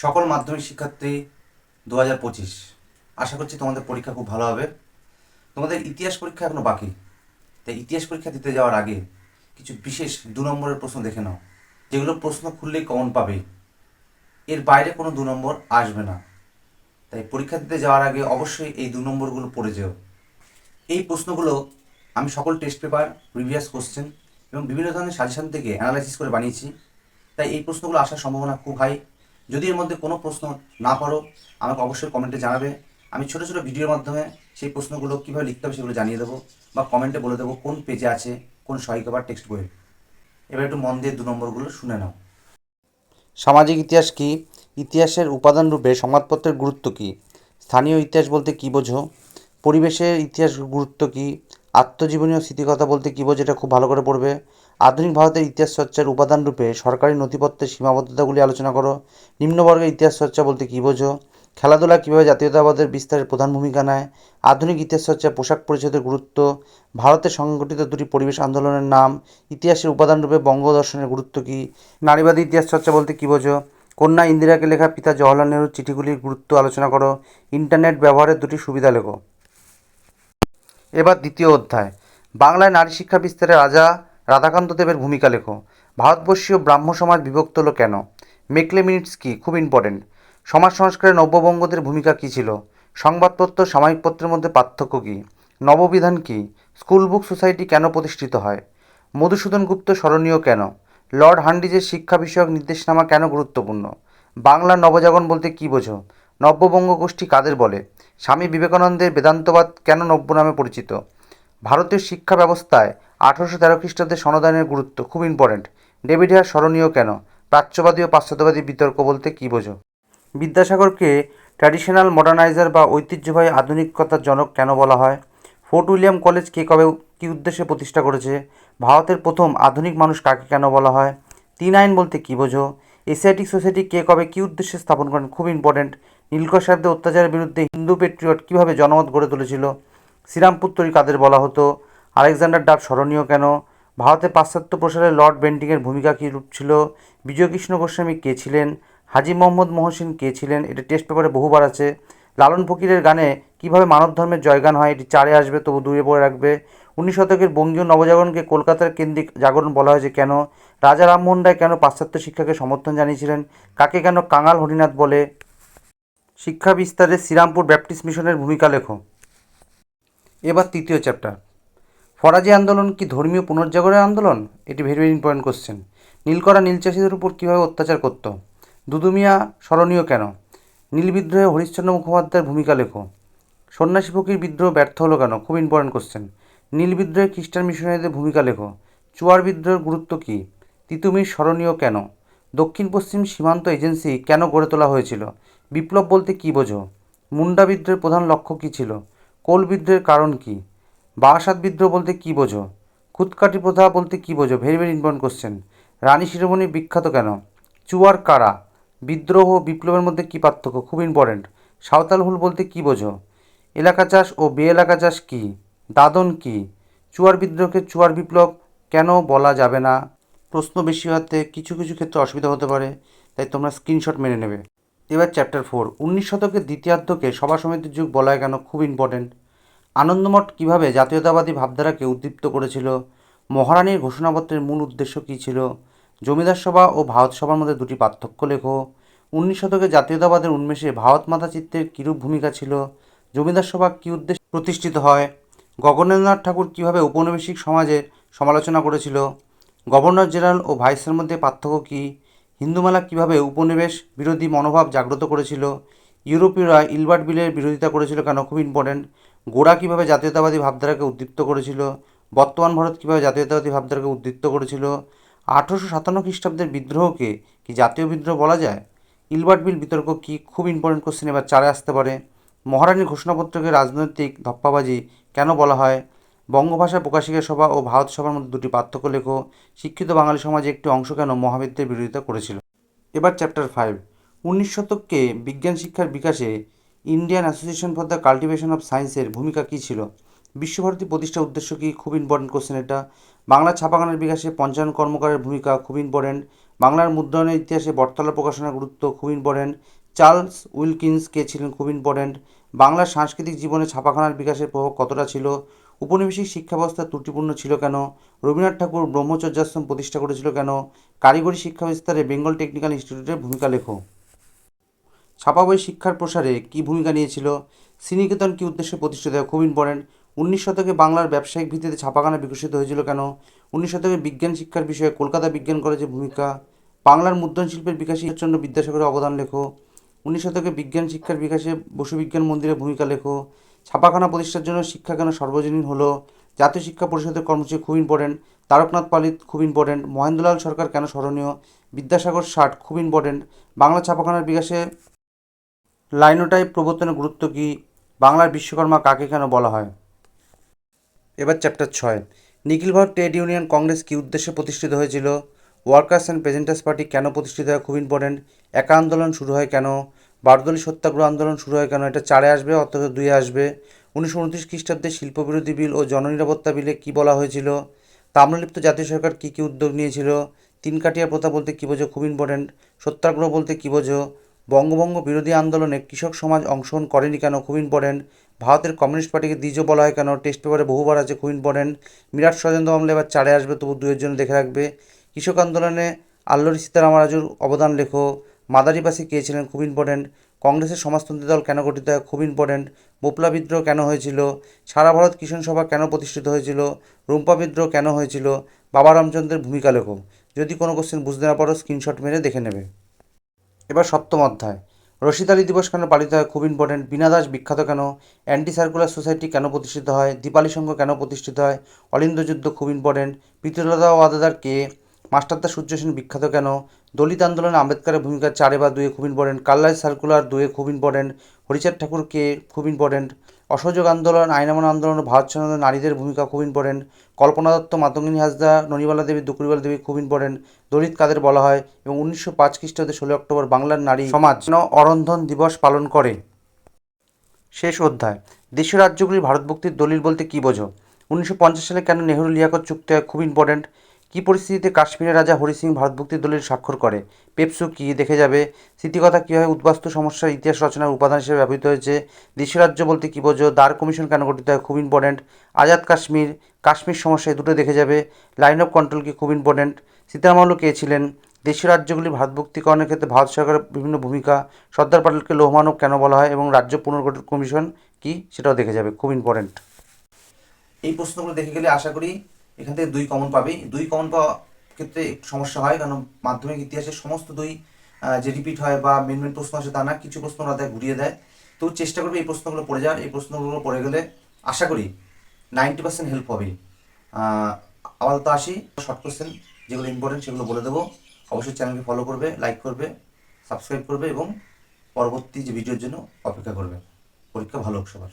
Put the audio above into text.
সকল মাধ্যমিক শিক্ষার্থী 2025, আশা করছি তোমাদের পরীক্ষা খুব ভালো হবে। তোমাদের ইতিহাস পরীক্ষা এখনো বাকি, তাই ইতিহাস পরীক্ষা দিতে যাওয়ার আগে কিছু বিশেষ 2 নম্বরের প্রশ্ন দেখে নাও, যেগুলো প্রশ্ন খুললেই কমন পাবে, এর বাইরে কোনো 2 নম্বর আসবে না। তাই পরীক্ষা দিতে যাওয়ার আগে অবশ্যই এই 2 নম্বরগুলো পড়ে যেও। এই প্রশ্নগুলো আমি সকল টেস্ট পেপার, প্রিভিয়াস কোশ্চেন এবং বিভিন্ন ধরনের সাজেশন থেকে অ্যানালাইসিস করে বানিয়েছি, তাই এই প্রশ্নগুলো আসার সম্ভাবনা খুব হাই। যদি এর মধ্যে কোনো প্রশ্ন না পারো, আমাকে অবশ্যই কমেন্টে জানাবে। আমি ছোটো ছোটো ভিডিওর মাধ্যমে সেই প্রশ্নগুলো কীভাবে লিখতে হবে সেগুলো জানিয়ে দেবো, বা কমেন্টে বলে দেবো কোন পেজে আছে, কোন সহায়িকা বা টেক্সট বইয়ে। এবার একটু মন দিয়ে 2 নম্বরগুলো শুনে নাও। সামাজিক ইতিহাস কী? ইতিহাসের উপাদান রূপে সংবাদপত্রের গুরুত্ব কী? স্থানীয় ইতিহাস বলতে কী বোঝো? পরিবেশের ইতিহাস গুরুত্ব কী? আত্মজীবনী ও স্মৃতিকথা বলতে কী বোঝো? এটা খুব ভালো করে পড়বে। আধুনিক ভারতের ইতিহাস চর্চার উপাদান রূপে সরকারি নথিপত্রের সীমাবদ্ধতাগুলি আলোচনা করো। নিম্নবর্গের ইতিহাস চর্চা বলতে কী বোঝো? খেলাধুলা কীভাবে জাতীয়তাবাদের বিস্তারের প্রধান ভূমিকা নেয়? আধুনিক ইতিহাস চর্চায় পোশাক পরিচ্ছদের গুরুত্ব। ভারতে সংগঠিত 2টি পরিবেশ আন্দোলনের নাম। ইতিহাসের উপাদান রূপে বঙ্গদর্শনের গুরুত্ব কী? নারীবাদী ইতিহাস চর্চা বলতে কী বোঝো? কন্যা ইন্দিরাকে লেখা পিতা জওহরলাল নেহরুর চিঠিগুলির গুরুত্ব আলোচনা করো। ইন্টারনেট ব্যবহারের 2টি সুবিধা লেখো। এবার দ্বিতীয় অধ্যায়, বাংলায় নারী শিক্ষা বিস্তারে রাজা রাধাকান্ত দেবের ভূমিকা লেখো। ভারতবর্ষীয় ব্রাহ্ম সমাজ বিভক্ত হলো কেন? মেকলে মিনিটস কী? খুব ইম্পর্টেন্ট। সমাজ সংস্কারে নব্যবঙ্গদের ভূমিকা কী ছিল? সংবাদপত্র সাময়িক পত্রের মধ্যে পার্থক্য কী? নববিধান কী? স্কুল বুক সোসাইটি কেন প্রতিষ্ঠিত হয়? মধুসূদন গুপ্ত স্মরণীয় কেন? লর্ড হান্ডিজের শিক্ষা বিষয়ক নির্দেশনামা কেন গুরুত্বপূর্ণ? বাংলার নবজাগরণ বলতে কী বোঝো? নব্যবঙ্গ গোষ্ঠী কাদের বলে? স্বামী বিবেকানন্দের বেদান্তবাদ কেন নব্য নামে পরিচিত? ভারতীয় শিক্ষা ব্যবস্থায় 1813 খ্রিস্টাব্দে সনদানের গুরুত্ব খুব ইম্পর্ট্যান্ট। ডেভিড হেয়ার স্মরণীয় কেন? প্রাচ্যবাদী ও পাশ্চাত্যবাদী বিতর্ক বলতে কী বোঝো? বিদ্যাসাগরকে ট্র্যাডিশনাল মডার্নাইজার বা ঐতিহ্যবাহী আধুনিকতার জনক কেন বলা হয়? ফোর্ট উইলিয়াম কলেজ কে কবে কী উদ্দেশ্যে প্রতিষ্ঠা করেছে? ভারতের প্রথম আধুনিক মানুষ কাকে কেন বলা হয়? 3 আইন বলতে কী বোঝো? এশিয়াটিক সোসাইটি কে কবে কী উদ্দেশ্যে স্থাপন করেন? খুব ইম্পর্ট্যান্ট। নীলকর সাহেবদের অত্যাচারের বিরুদ্ধে হিন্দু পেট্রিয়ট কীভাবে জনমত গড়ে তুলেছিল? শ্রীরামপুর তৈরি কাদের বলা হতো? আলেকজান্ডার ডাব স্মরণীয় কেন? ভারতে পাশ্চাত্য প্রসারে লর্ড বেন্টিংয়ের ভূমিকা কী রূপ ছিল? বিজয়কৃষ্ণ গোস্বামী কে ছিলেন? হাজী মোহাম্মদ মহসিন কে ছিলেন? এটা টেস্ট পেপারে বহুবার আছে। লালন ফকিরের গানে কীভাবে মানব ধর্মের জয়গান হয়? এটি 4-এ আসবে, তবু 2-এ পড়ে রাখবে। 19 শতকের বঙ্গীয় নবজাগরণকে কলকাতার কেন্দ্রিক জাগরণ বলা হয়েছে কেন? রাজা রামমোহন রায় কেন পাশ্চাত্য শিক্ষাকে সমর্থন জানিয়েছিলেন? কাকে কেন কাঙাল হরিনাথ বলে? শিক্ষা বিস্তারে শ্রীরামপুর ব্যাপটিস্ট মিশনের ভূমিকা লেখো। এবার তৃতীয় চ্যাপ্টার, ফরাজি আন্দোলন কি ধর্মীয় পুনর্জাগরণের আন্দোলন? এটি ভেরি ভেরি ইম্পর্টেন্ট কোশ্চেন। নীলকরা নীল চাষীদের উপর কীভাবে অত্যাচার করত? দুদুমিয়া স্মরণীয় কেন? নীল বিদ্রোহে হরিশ্চন্দ্র মুখোপাধ্যায়ের ভূমিকা লেখো। সন্ন্যাসী ফকির বিদ্রোহ ব্যর্থ হলো কেন? খুব ইম্পর্টেন্ট কোশ্চেন। নীল বিদ্রোহে খ্রিস্টান মিশনারিদের ভূমিকা লেখো। চুয়ার বিদ্রোহের গুরুত্ব কী? তিতুমির স্মরণীয় কেন? দক্ষিণ পশ্চিম সীমান্ত এজেন্সি কেন গড়ে তোলা হয়েছিল? বিপ্লব বলতে কী বোঝো? মুন্ডা বিদ্রোহের প্রধান লক্ষ্য কী ছিল? কোল বিদ্রোহের কারণ কী? বারাসাত বিদ্রোহ বলতে কী বোঝো? খুদকাটি প্রথা বলতে কী বোঝো? Very very important question. Rani Shiromani বিখ্যাত কেন? চুয়ার কারা? বিদ্রোহ ও বিপ্লবের মধ্যে কী পার্থক্য? খুব ইম্পর্টেন্ট। সাঁওতাল হুল বলতে কী বোঝো? এলাকা চাষ ও বে এলাকা চাষ কী? দাদন কী? চুয়ার বিদ্রোহকে চুয়ার বিপ্লব কেন বলা যাবে না? প্রশ্ন বেশি হওয়াতে কিছু কিছু ক্ষেত্রে অসুবিধা হতে পারে, তাই তোমরা স্ক্রিনশট মেনে নেবে। এবার চ্যাপ্টার 4, 19 শতকের দ্বিতীয়ার্ধকে সভা সমিতির যুগ বলা হয় কেন? খুব ইম্পর্টেন্ট। আনন্দমঠ কীভাবে জাতীয়তাবাদী ভাবধারাকে উদ্দীপ্ত করেছিল? মহারানীর ঘোষণাপত্রের মূল উদ্দেশ্য কী ছিল? জমিদার সভা ও ভারত সভার মধ্যে 2টি পার্থক্য লেখো। 19 শতকে জাতীয়তাবাদের উন্মেষে ভারত মাতা চিত্রের কীরূপ ভূমিকা ছিল? জমিদার সভা কী উদ্দেশ্যে প্রতিষ্ঠিত হয়? গগনেন্দ্রনাথ ঠাকুর কীভাবে ঔপনিবেশিক সমাজের সমালোচনা করেছিল? গভর্নর জেনারেল ও ভাইসরয়ের মধ্যে পার্থক্য কী? হিন্দুমেলা কীভাবে উপনিবেশ বিরোধী মনোভাব জাগ্রত করেছিল? ইউরোপীয়রা ইলবার্ট বিলের বিরোধিতা করেছিল কেন? খুব ইম্পর্টেন্ট। গোরা কীভাবে জাতীয়তাবাদী ভাবধারাকে উদ্দীপ্ত করেছিল? বর্তমান ভারত কীভাবে জাতীয়তাবাদী ভাবধারাকে উদ্দীপ্ত করেছিল? 1857 খ্রিস্টাব্দের বিদ্রোহকে কি জাতীয় বিদ্রোহ বলা যায়? ইলবার্ট বিল বিতর্ক কী? খুব ইম্পর্টেন্ট কোশ্চেন, এবার 4-এ আসতে পারে। মহারানীর ঘোষণাপত্রকে রাজনৈতিক ধপ্পাবাজি কেন বলা হয়? বঙ্গভাষা প্রকাশিকা সভা ও ভারত সভার মধ্যে 2টি পার্থক্য লেখো। শিক্ষিত বাঙালি সমাজে একটি অংশ কেন মহাবিদ্যের বিরোধিতা করেছিল? এবার চ্যাপ্টার 5, 19 শতকে বিজ্ঞান শিক্ষার বিকাশে Indian association for the cultivation of সায়েন্সের ভূমিকা কী ছিল? বিশ্বভারতী প্রতিষ্ঠার উদ্দেশ্য কী? খুব ইম্পর্টেন্ট কোশ্চেন এটা। বাংলা ছাপাখানার বিকাশে পঞ্চানন কর্মকারের ভূমিকা খুব ইম্পর্টেন্ট। বাংলার মুদ্রণের ইতিহাসে বটতলা প্রকাশনার গুরুত্ব খুব ইম্পর্টেন্ট। চার্লস উইলকিন্স কে ছিলেন, খুব ইম্পর্টেন্ট। বাংলার সাংস্কৃতিক জীবনে ছাপাখানার বিকাশের প্রভাব কতটা ছিল? উপনিবেশিক শিক্ষা ব্যবস্থা ত্রুটিপূর্ণ ছিল কেন? রবীন্দ্রনাথ ঠাকুর ব্রহ্মচর্যাশ্রম প্রতিষ্ঠা করেছিল কেন? কারিগরি শিক্ষা বিস্তারে বেঙ্গল টেকনিক্যাল ইনস্টিটিউটের ভূমিকা লেখো। ছাপা বই শিক্ষার প্রসারে কী ভূমিকা নিয়েছিল? শ্রীনিকেতন কী উদ্দেশ্যে প্রতিষ্ঠিত হয়? খুব ইম্পর্টেন্ট। 19 শতকে বাংলার ব্যবসায়িক ভিত্তিতে ছাপাখানা বিকশিত হয়েছিল কেন? 19 শতকে বিজ্ঞান শিক্ষার বিষয়ে কলকাতা বিজ্ঞান কলেজের ভূমিকা। বাংলার মুদ্রণ শিল্পের বিকাশের জন্য বিদ্যাসাগরের অবদান লেখো। 19 শতকে বিজ্ঞান শিক্ষার বিকাশে বসু বিজ্ঞান মন্দিরের ভূমিকা লেখো। ছাপাখানা প্রতিষ্ঠার জন্য শিক্ষা কেন সর্বজনীন হলো? জাতীয় শিক্ষা পরিষদের কর্মসূচি খুব ইম্পর্টেন্ট। তারকনাথ পালিত খুব ইম্পর্টেন্ট। মহেন্দ্রলাল সরকার কেন স্মরণীয়? বিদ্যাসাগর ষাট খুব ইম্পর্টেন্ট। বাংলা ছাপাখানার বিকাশে লাইনোটাইপ প্রবর্তনের গুরুত্ব কী? বাংলার বিশ্বকর্মা কাকে কেন বলা হয়? এবার চ্যাপ্টার 6, নিখিল ভারত ট্রেড ইউনিয়ন কংগ্রেস কী উদ্দেশ্যে প্রতিষ্ঠিত হয়েছিল? ওয়ার্কার্স অ্যান্ড প্রেজেন্টার্স পার্টি কেন প্রতিষ্ঠিত হয়? খুব ইম্পর্টেন্ট। একা আন্দোলন শুরু হয় কেন? বারদলী সত্যাগ্রহ আন্দোলন শুরু হয় কেন? এটা 4-এ আসবে, অর্থাৎ 2-এ আসবে। 1929 খ্রিস্টাব্দে শিল্পবিরোধী বিল ও জননিরাপত্তা বিলে কী বলা হয়েছিল? তাম্রলিপ্ত জাতীয় সরকার কী কী উদ্যোগ নিয়েছিল? তিনকাঠিয়া প্রথা বলতে কী বোঝো? খুব ইম্পর্টেন্ট। সত্যাগ্রহ বলতে কী বোঝো? বঙ্গভঙ্গ বিরোধী আন্দোলনে কৃষক সমাজ অংশগ্রহণ করেনি কেন? খুব ইম্পর্টেন্ট। ভারতের কমিউনিস্ট পার্টিকে দ্বিজ বলা হয় কেন? টেস্ট পেপারে বহুবার আছে, খুব ইম্পর্টেন্ট। মিরাট ষড়যন্ত্র মামলা এবার 4-এ আসবে, তবু 2-এর জন্য দেখে রাখবে। কৃষক আন্দোলনে আল্লরি সীতারামরাজুর অবদান লেখো। মাদারিবাসী কে ছিলেন? খুব ইম্পর্টেন্ট। কংগ্রেসের সমাজতন্ত্রী দল কেন গঠিত হয়? খুব ইম্পর্টেন্ট। বোপলা বিদ্রোহ কেন হয়েছিল? সারা ভারত কিষাণ সভা কেন প্রতিষ্ঠিত হয়েছিল? রুম্পা বিদ্রোহ কেন হয়েছিল? বাবা রামচন্দ্রের ভূমিকা লেখো। যদি কোনো কোশ্চেন বুঝতে না পারো স্ক্রিনশট মেরে দেখে নেবে। এবার 7ম অধ্যায়, রশিদ আলী দিবস কেন পালিত হয়? খুব ইম্পর্টেন্ট। বীণা দাস বিখ্যাত কেন? অ্যান্টি সার্কুলার সোসাইটি কেন প্রতিষ্ঠিত হয়? দীপালি সংঘ কেন প্রতিষ্ঠিত হয়? অলিন্দ যুদ্ধ খুব ইম্পর্টেন্ট। প্রীতিলতা ওয়াদ্দেদার কে? মাস্টারদা সূর্য সেন বিখ্যাত কেন? দলিত আন্দোলনে আম্বেদকরের ভূমিকা 4-এ বা 2-এ খুব ইম্পর্টেন্ট। কার্লাইল সার্কুলার 2-এ খুব ইম্পর্টেন্ট। হরিচাঁদ ঠাকুর কে? খুব ইম্পর্টেন্ট। অসহযোগ আন্দোলন, আইন অমান্য আন্দোলন, ভারত ছাড়ানোর নারীদের ভূমিকা খুব ইম্পর্টেন্ট। কল্পনা দত্ত, মাতঙ্গিনী হাজরা, ননিবালা দেবী, দুকুরিবালা দেবী খুব ইম্পর্টেন্ট। দলিত কাদের বলা হয়? এবং 1905 খ্রিস্টাব্দে 16 অক্টোবর বাংলার নারী সমাজ অরন্ধন দিবস পালন করে। শেষ অধ্যায়, দেশীয় রাজ্যগুলির ভারতভুক্তির দলিল বলতে কী বোঝো? 1950 সালে কেন নেহরু লিয়াকত চুক্তি হয়? খুব ইম্পর্টেন্ট। কী পরিস্থিতিতে কাশ্মীরের রাজা হরি সিং ভারতভুক্তির দলিল স্বাক্ষর করে? পেপসু কী? দেখে যাবে। স্মৃতিকথা কীভাবে উদ্বাস্তু সমস্যার ইতিহাস রচনার উপাদান হিসেবে ব্যবহৃত হয়েছে? দেশীয় রাজ্য বলতে কী বোঝো? দ্বার কমিশন কেন গঠিত হয়? খুব ইম্পর্টেন্ট। আজাদ কাশ্মীর, কাশ্মীর সমস্যা, এই দুটো দেখে যাবে। লাইন অফ কন্ট্রোল কি? খুব ইম্পর্টেন্ট। সীতারামালু কে ছিলেন? দেশীয় রাজ্যগুলি ভারতভুক্তিকরণের ক্ষেত্রে ভারত সরকারের বিভিন্ন ভূমিকা। সর্দার প্যাটেলকে লৌহমানব কেন বলা হয়? এবং রাজ্য পুনর্গঠন কমিশন কি, সেটাও দেখে যাবে, খুব ইম্পর্টেন্ট। এই প্রশ্নগুলো দেখে গেলে আশা করি এখান থেকে 2 কমন পাবেই। 2 কমন পাওয়া ক্ষেত্রে একটু সমস্যা হয়, কারণ মাধ্যমিক ইতিহাসের সমস্ত 2 যে রিপিট হয় বা মেন মেন প্রশ্ন আসে তা না, কিছু প্রশ্ন ওরা দেয় ঘুরিয়ে দেয়। তো চেষ্টা করবে এই প্রশ্নগুলো পড়ে যাওয়ার। এই প্রশ্নগুলো পড়ে গেলে আশা করি 90% হেল্প হবেই। আপাতত আসি, শর্ট কোশ্চেন যেগুলো ইম্পর্টেন্ট সেগুলো বলে দেবো। অবশ্যই চ্যানেলকে ফলো করবে, লাইক করবে, সাবস্ক্রাইব করবে এবং পরবর্তী যে ভিডিওর জন্য অপেক্ষা করবে। পরীক্ষা ভালো হোক সবার।